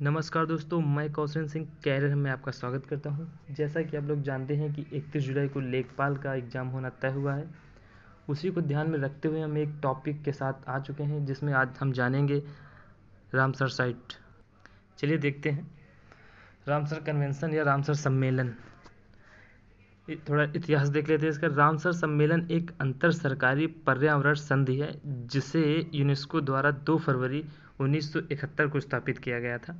नमस्कार दोस्तों, मैं कौशल सिंह कैरियर में आपका स्वागत करता हूं। जैसा कि आप लोग जानते हैं कि 31 जुलाई को लेखपाल का एग्ज़ाम होना तय हुआ है। उसी को ध्यान में रखते हुए हम एक टॉपिक के साथ आ चुके हैं जिसमें आज हम जानेंगे रामसर साइट। चलिए देखते हैं रामसर कन्वेंशन या रामसर सम्मेलन। थोड़ा इतिहास देख लेते हैं इसका। रामसर सम्मेलन एक अंतर सरकारी पर्यावरण संधि है जिसे यूनेस्को द्वारा 2 फरवरी 1971 को स्थापित किया गया था।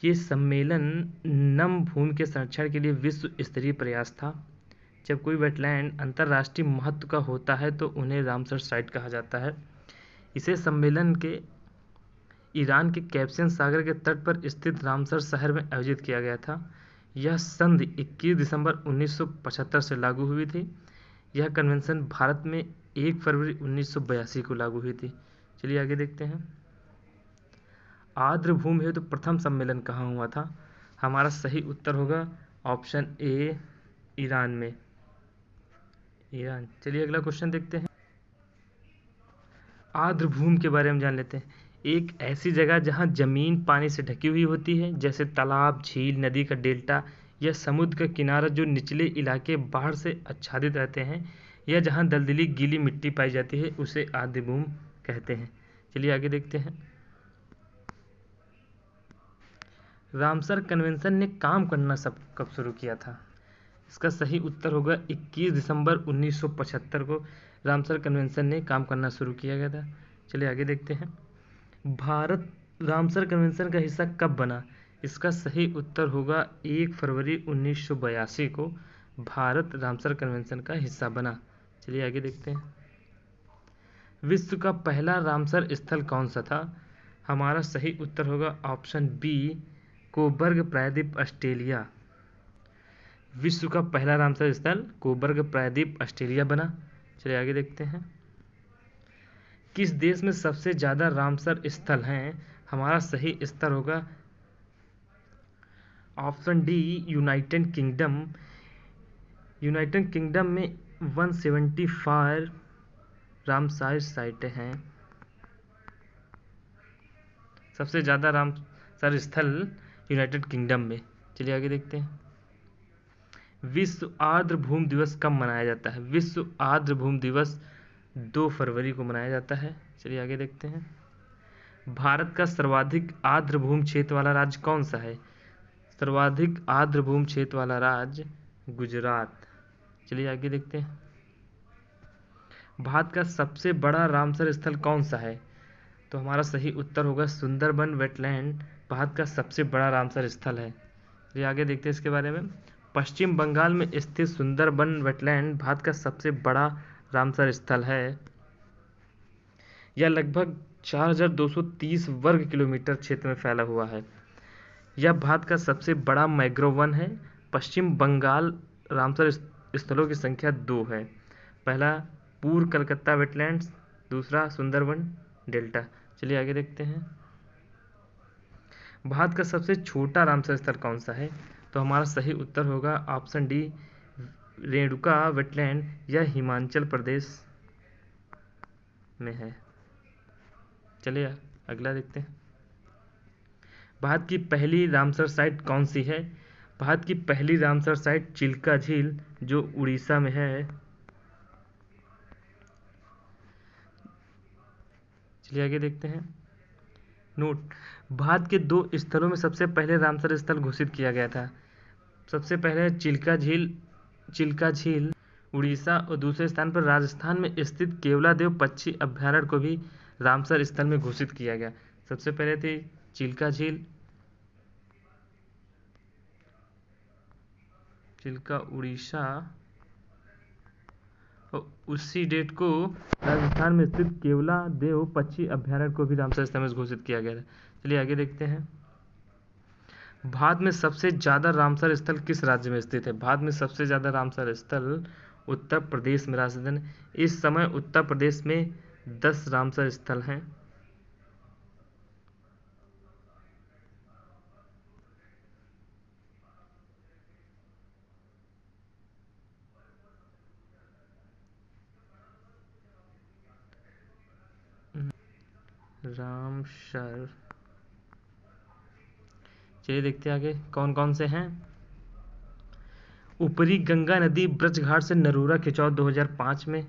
ये सम्मेलन नम भूमि के संरक्षण के लिए विश्व स्तरीय प्रयास था। जब कोई वेटलैंड अंतर्राष्ट्रीय महत्व का होता है तो उन्हें रामसर साइट कहा जाता है। इसे सम्मेलन के ईरान के कैस्पियन सागर के तट पर स्थित रामसर शहर में आयोजित किया गया था। यह संधि 21 दिसंबर 1975 से लागू हुई थी। यह कन्वेंशन भारत में 1 फरवरी 1982 को लागू हुई थी। चलिए आगे देखते हैं। आर्द्र भूमि है तो प्रथम सम्मेलन कहाँ हुआ था? हमारा सही उत्तर होगा ऑप्शन ए, ईरान में। ईरान। चलिए अगला क्वेश्चन देखते हैं। आर्द्र भूमि के बारे में जान लेते हैं। एक ऐसी जगह जहाँ जमीन पानी से ढकी हुई होती है, जैसे तालाब, झील, नदी का डेल्टा या समुद्र का किनारा, जो निचले इलाके बाढ़ से आच्छादित रहते हैं, या जहाँ दलदली गीली मिट्टी पाई जाती है, उसे आर्द्र भूमि कहते हैं। चलिए आगे देखते हैं। रामसर कन्वेंशन ने काम करना कब शुरू किया था? इसका सही उत्तर होगा 21 दिसंबर 1975 को रामसर कन्वेंशन ने काम करना शुरू किया गया था। चलिए आगे देखते हैं। भारत रामसर कन्वेंशन का हिस्सा कब बना? इसका सही उत्तर होगा 1 फरवरी 1982 को भारत रामसर कन्वेंशन का हिस्सा बना। चलिए आगे देखते हैं। विश्व का पहला रामसर स्थल कौन सा था? हमारा सही उत्तर होगा ऑप्शन बी, कोबर्ग प्रायद्वीप, ऑस्ट्रेलिया। विश्व का पहला रामसर स्थल कोबर्ग प्रायद्वीप, ऑस्ट्रेलिया बना। चलिए आगे देखते हैं। किस देश में सबसे ज़्यादा रामसर स्थल हैं? हमारा सही उत्तर होगा option D, United kingdom. United kingdom में 175 रामसर साइटें हैं। सबसे ज़्यादा रामसर स्थल यूनाइटेड किंगडम में। चलिए आगे देखते हैं। विश्व आर्द्र भूमि दिवस कब मनाया जाता है? विश्व आर्द्र भूमि दिवस 2 फरवरी को मनाया जाता है। चलिए आगे देखते हैं। भारत का सर्वाधिक आर्द्र भूमि क्षेत्र वाला राज्य कौन सा है? सर्वाधिक आर्द्र भूमि क्षेत्र वाला राज्य गुजरात। चलिए आगे देखते हैं। भारत का सबसे बड़ा रामसर स्थल कौन सा है? तो हमारा सही उत्तर होगा सुंदरबन वेटलैंड भारत का सबसे बड़ा रामसर स्थल है। चलिए आगे देखते हैं इसके बारे में। पश्चिम बंगाल में स्थित सुंदरबन वेटलैंड भारत का सबसे बड़ा रामसर स्थल है। यह लगभग 4230 वर्ग किलोमीटर क्षेत्र में फैला हुआ है। यह भारत का सबसे बड़ा मैंग्रोव वन है। पश्चिम बंगाल रामसर स्थलों की संख्या 2 है। पहला पूर्व कलकत्ता वेटलैंड्स, दूसरा सुंदरबन डेल्टा। चलिए आगे देखते हैं। भारत का सबसे छोटा रामसर स्थल कौन सा है? तो हमारा सही उत्तर होगा ऑप्शन डी, रेणुका वेटलैंड। यह हिमाचल प्रदेश में है। चलिए अगला देखते हैं। भारत की पहली रामसर साइट कौन सी है? भारत की पहली रामसर साइट चिल्का झील, जो उड़ीसा में है। चलिए आगे देखते हैं। नोट, भारत के 2 स्थलों में सबसे पहले रामसर स्थल घोषित किया गया था। सबसे पहले चिल्का झील उड़ीसा, और दूसरे स्थान पर राजस्थान में स्थित केवलादेव पक्षी अभयारण्य को भी रामसर स्थल में घोषित किया गया। सबसे पहले थी चिल्का झील, चिल्का उड़ीसा, और उसी डेट को राजस्थान में स्थित केवलादेव पक्षी अभयारण्य को भी रामसर स्थल में घोषित किया गया था। चलिए आगे देखते हैं। भारत में सबसे ज़्यादा रामसर स्थल किस राज्य में स्थित है? भारत में सबसे ज़्यादा रामसर स्थल उत्तर प्रदेश में राजधानी। इस समय उत्तर प्रदेश में 10 रामसर स्थल हैं। रामसर चलिए देखते हैं आगे कौन कौन से हैं। ऊपरी गंगा नदी ब्रजघाट से नरूरा खिंचाव 2005 में,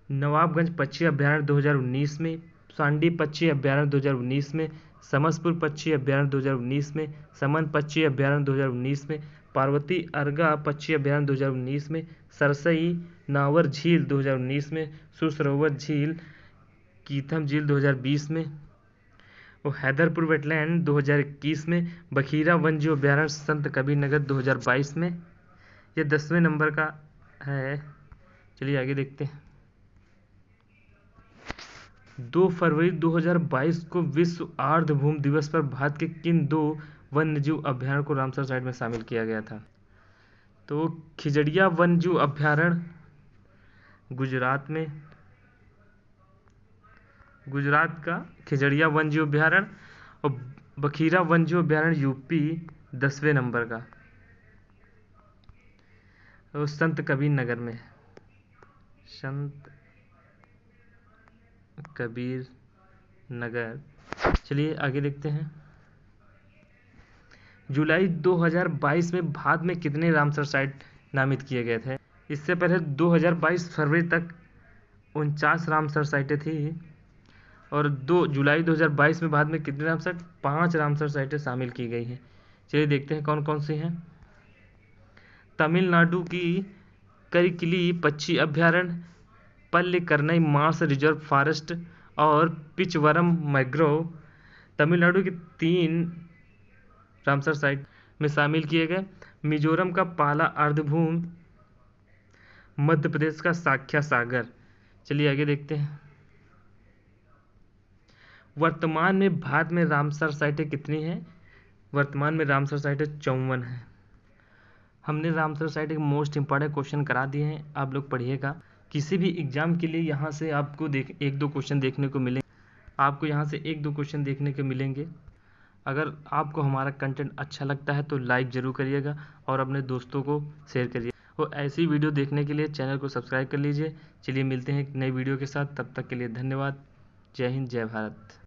नवाबगंज पक्षी अभ्यारण्य 2019 में, सांडी पक्षी अभ्यारण्य 2019 में, समसपुर पक्षी अभ्यारण्य 2019 में, समन पक्षी अभ्यारण्य 2019 में, पार्वती अर्गा पक्षी अभ्यारण्य 2019 में, सरसई नावर झील 2019 में, सुसरोवर झील कीथम झील 2020 में, और हैदरपुर वेटलैंड 2021 में, बखीरा वन्यजीव अभ्यारण्य संत कबीरनगर 2022 में। ये 10वें नंबर का है। चलिए आगे देखते हैं। 2 फरवरी 2022 को विश्व आर्द्रभूमि दिवस पर भारत के किन 2 वन्यजीव अभ्यारण्य को रामसर साइट में शामिल किया गया था? तो खिजड़िया वन्यजीव अभ्यारण्य गुजरात में, गुजरात का खिजड़िया वन्यजीव अभ्यारण्य, और बखीरा वन्यजीव अभ्यारण्य यूपी 10वें नंबर का, और संत कबीर नगर में, संत कबीर नगर। चलिए आगे देखते हैं। जुलाई 2022 में भारत में कितने रामसर साइट नामित किए गए थे? इससे पहले 2022 फरवरी तक 49 रामसर साइटें थी, और 2 जुलाई 2022 में भारत में कितने रामसर? 5 रामसर साइटें शामिल की गई हैं। चलिए देखते हैं कौन कौन सी हैं। तमिलनाडु की करिकिली पक्षी अभ्यारण्य, पल्लीकरनई मार्श रिजर्व फॉरेस्ट और पिचवरम मैग्रोव तमिलनाडु के 3 रामसर साइट में शामिल किए गए। मिजोरम का पाला आर्द्रभूमि, मध्य प्रदेश का साख्या सागर। चलिए आगे देखते हैं। वर्तमान में भारत में रामसर साइटें कितनी हैं? वर्तमान में रामसर साइटें 54 हैं। हमने रामसर साइट एक मोस्ट इंपॉर्टेंट क्वेश्चन करा दिए हैं, आप लोग पढ़िएगा। किसी भी एग्जाम के लिए यहाँ से आपको 1-2 क्वेश्चन देखने को मिलेंगे, आपको यहाँ से 1-2 क्वेश्चन देखने को मिलेंगे। अगर आपको हमारा कंटेंट अच्छा लगता है तो लाइक ज़रूर करिएगा और अपने दोस्तों को शेयर करिए, और ऐसी वीडियो देखने के लिए चैनल को सब्सक्राइब कर लीजिए। चलिए मिलते हैं एक नई वीडियो के साथ, तब तक के लिए धन्यवाद। जय हिंद, जय भारत।